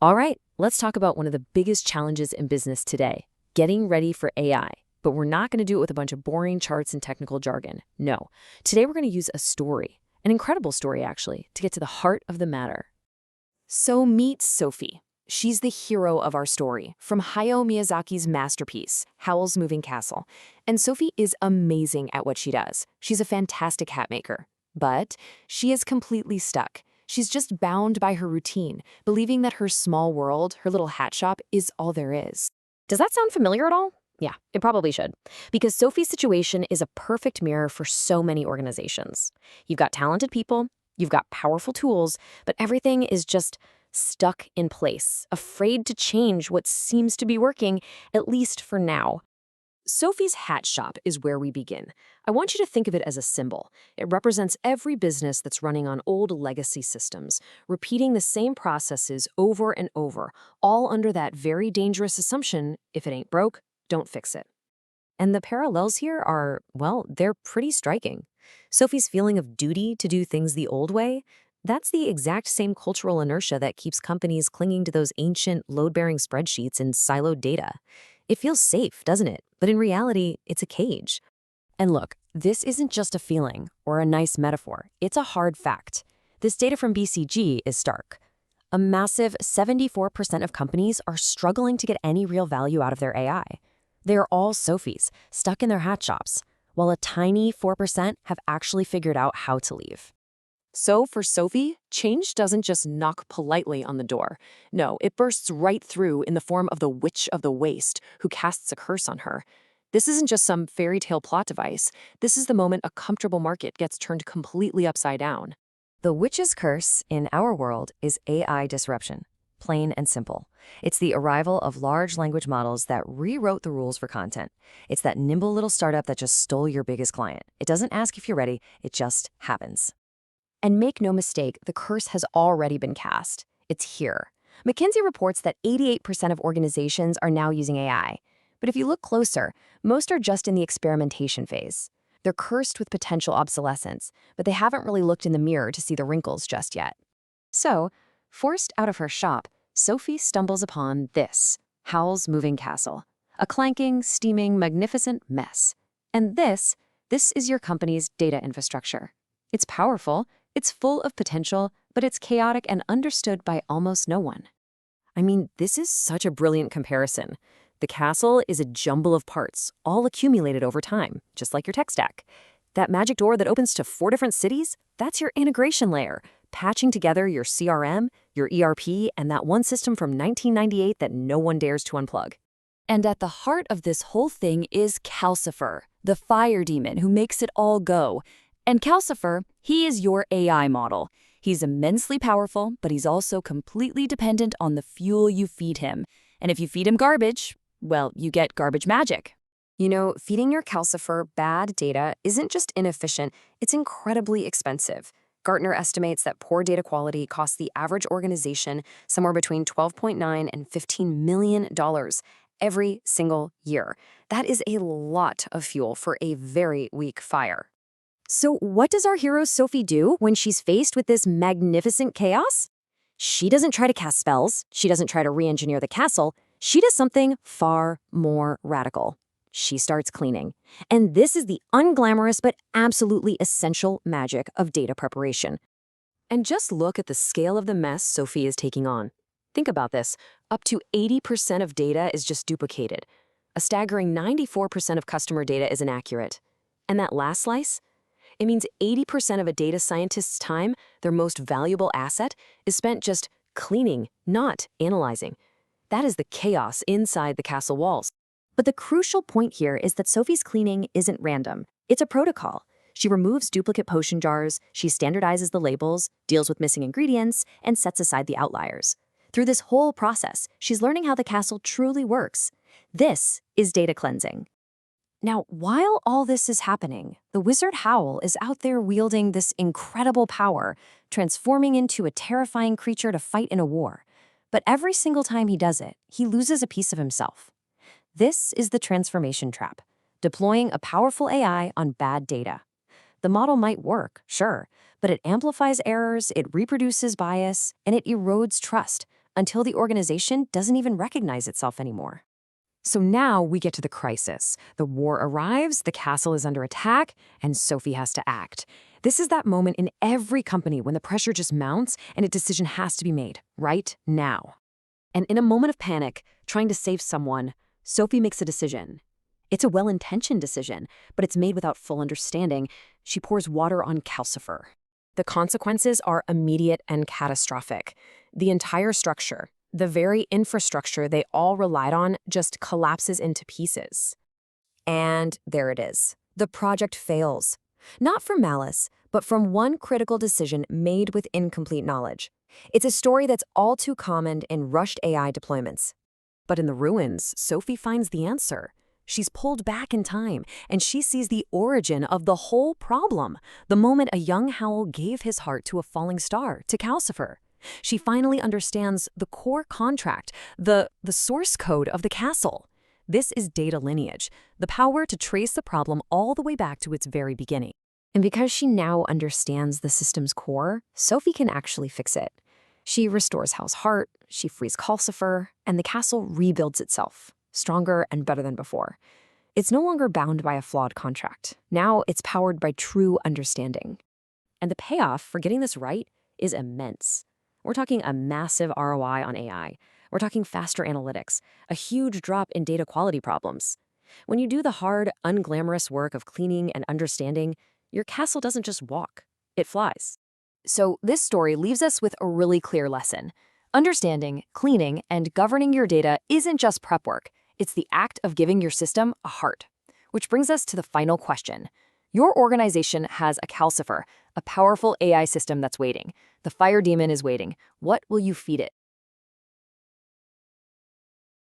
All right, let's talk about one of the biggest challenges in business today, getting ready for AI. But we're not going to do it with a bunch of boring charts and technical jargon. No. Today we're going to use a story, an incredible story actually, to get to the heart of the matter. So meet Sophie. She's the hero of our story, from Hayao Miyazaki's masterpiece, Howl's Moving Castle. And Sophie is amazing at what she does. She's a fantastic hat maker. But she is completely stuck. She's just bound by her routine, believing that her small world, her little hat shop, is all there is. Does that sound familiar at all? Yeah, it probably should. Because Sophie's situation is a perfect mirror for so many organizations. You've got talented people, you've got powerful tools, but everything is just stuck in place, afraid to change what seems to be working, at least for now. Sophie's hat shop is where we begin. I want you to think of it as a symbol. It represents every business that's running on old legacy systems, repeating the same processes over and over, all under that very dangerous assumption, if it ain't broke, don't fix it. And the parallels here are, well, they're pretty striking. Sophie's feeling of duty to do things the old way, that's the exact same cultural inertia that keeps companies clinging to those ancient load-bearing spreadsheets and siloed data. It feels safe, doesn't it? But in reality, it's a cage. And look, this isn't just a feeling or a nice metaphor. It's a hard fact. This data from BCG is stark. A massive 74% of companies are struggling to get any real value out of their AI. They're all Sophies, stuck in their hat shops, while a tiny 4% have actually figured out how to leave. So for Sophie, change doesn't just knock politely on the door. No, it bursts right through in the form of the Witch of the Waste, who casts a curse on her. This isn't just some fairy tale plot device. This is the moment a comfortable market gets turned completely upside down. The witch's curse in our world is AI disruption. Plain and simple. It's the arrival of large language models that rewrote the rules for content. It's that nimble little startup that just stole your biggest client. It doesn't ask if you're ready, it just happens. And make no mistake, the curse has already been cast. It's here. McKinsey reports that 88% of organizations are now using AI. But if you look closer, most are just in the experimentation phase. They're cursed with potential obsolescence, but they haven't really looked in the mirror to see the wrinkles just yet. So, forced out of her shop, Sophie stumbles upon this, Howl's Moving Castle, a clanking, steaming, magnificent mess. And this is your company's data infrastructure. It's powerful, it's full of potential, but it's chaotic and understood by almost no one. I mean, this is such a brilliant comparison. The castle is a jumble of parts, all accumulated over time, just like your tech stack. That magic door that opens to 4 different cities, that's your integration layer, patching together your CRM, your ERP, and that one system from 1998 that no one dares to unplug. And at the heart of this whole thing is Calcifer, the fire demon who makes it all go. And Calcifer, he is your AI model. He's immensely powerful, but he's also completely dependent on the fuel you feed him. And if you feed him garbage, well, you get garbage magic. You know, feeding your Calcifer bad data isn't just inefficient, it's incredibly expensive. Gartner estimates that poor data quality costs the average organization somewhere between $12.9 and $15 million every single year. That is a lot of fuel for a very weak fire. So what does our hero Sophie do when she's faced with this magnificent chaos? She doesn't try to cast spells. She doesn't try to re-engineer the castle. She does something far more radical. She starts cleaning. And this is the unglamorous but absolutely essential magic of data preparation. And just look at the scale of the mess Sophie is taking on. Think about this. Up to 80% of data is just duplicated. A staggering 94% of customer data is inaccurate. And that last slice? It means 80% of a data scientist's time, their most valuable asset, is spent just cleaning, not analyzing. That is the chaos inside the castle walls. But the crucial point here is that Sophie's cleaning isn't random. It's a protocol. She removes duplicate potion jars, she standardizes the labels, deals with missing ingredients, and sets aside the outliers. Through this whole process, she's learning how the castle truly works. This is data cleansing. Now, while all this is happening, the wizard Howl is out there wielding this incredible power, transforming into a terrifying creature to fight in a war. But every single time he does it, he loses a piece of himself. This is the transformation trap, deploying a powerful AI on bad data. The model might work, sure, but it amplifies errors, it reproduces bias, and it erodes trust, until the organization doesn't even recognize itself anymore. So now we get to the crisis. The war arrives, the castle is under attack, and Sophie has to act. This is that moment in every company when the pressure just mounts and a decision has to be made, right now. And in a moment of panic, trying to save someone, Sophie makes a decision. It's a well-intentioned decision, but it's made without full understanding. She pours water on Calcifer. The consequences are immediate and catastrophic. The entire structure, the very infrastructure they all relied on, just collapses into pieces. And there it is. The project fails. Not from malice, but from one critical decision made with incomplete knowledge. It's a story that's all too common in rushed AI deployments. But in the ruins, Sophie finds the answer. She's pulled back in time, and she sees the origin of the whole problem, the moment a young Howl gave his heart to a falling star, to Calcifer. She finally understands the core contract, the source code of the castle. This is data lineage, the power to trace the problem all the way back to its very beginning. And because she now understands the system's core, Sophie can actually fix it. She restores Howl's heart, she frees Calcifer, and the castle rebuilds itself, stronger and better than before. It's no longer bound by a flawed contract. Now it's powered by true understanding. And the payoff for getting this right is immense. We're talking a massive ROI on AI. We're talking faster analytics, a huge drop in data quality problems. When you do the hard, unglamorous work of cleaning and understanding, your castle doesn't just walk, it flies. So this story leaves us with a really clear lesson. Understanding, cleaning, and governing your data isn't just prep work. It's the act of giving your system a heart. Which brings us to the final question. Your organization has a Calcifer, a powerful AI system that's waiting. The fire demon is waiting. What will you feed it?